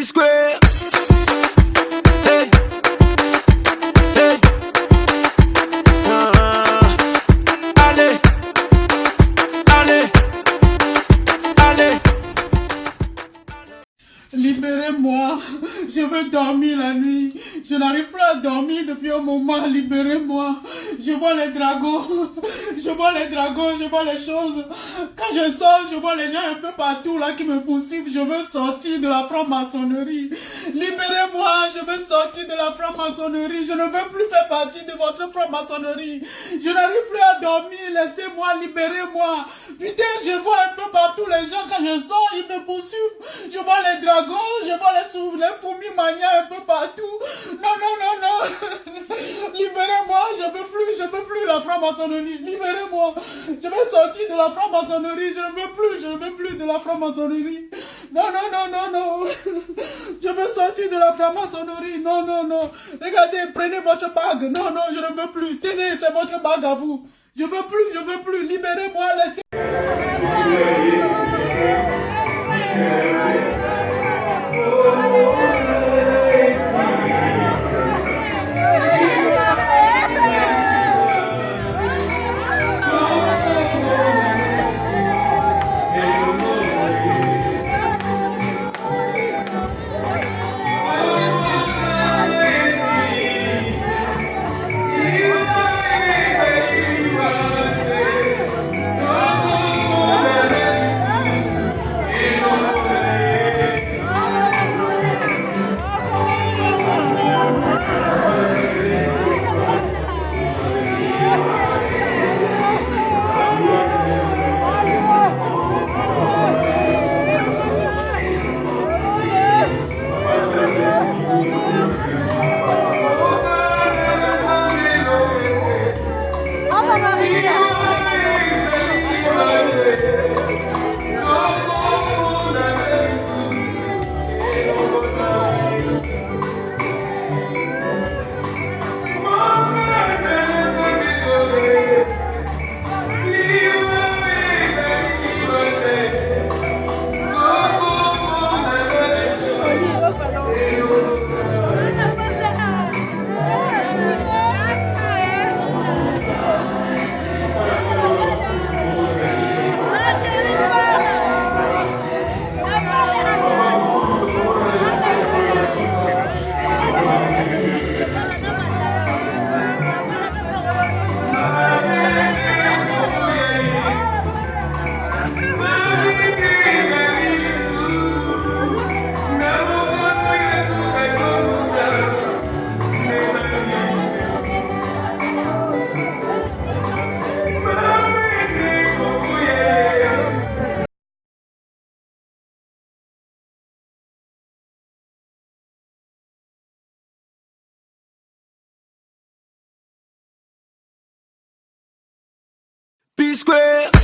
P-Square. Hey, hey. Allez, allez, allez. Libérez-moi, je veux dormir la nuit. Je n'arrive plus à dormir depuis un moment. Libérez-moi. Je vois les dragons. Je vois les dragons, je vois les choses. Quand je sors, je vois les gens un peu partout là qui me poursuivent. Je veux sortir de la franc-maçonnerie. Libérez-moi, je veux sortir de la franc-maçonnerie. Je ne veux plus faire partie de votre franc-maçonnerie. Je n'arrive plus à dormir. Laissez-moi, libérez-moi. Putain, je vois un peu partout les gens. Quand je sors, ils me poursuivent. Je vois les dragons, je vois les fourmis manias un peu partout. Non, non, non, non. Libérez-moi, je veux plus la franc-maçonnerie. Libérez-moi. Je vais sortir de la franc-maçonnerie. Je ne veux plus de la franc-maçonnerie. Non, non, non, non, non. Je veux sortir de la franc-maçonnerie. Non, non, non. Regardez, prenez votre bague. Non, non, je ne veux plus. Tenez, c'est votre bague à vous. Je veux plus. Libérez-moi, laissez. P-Square.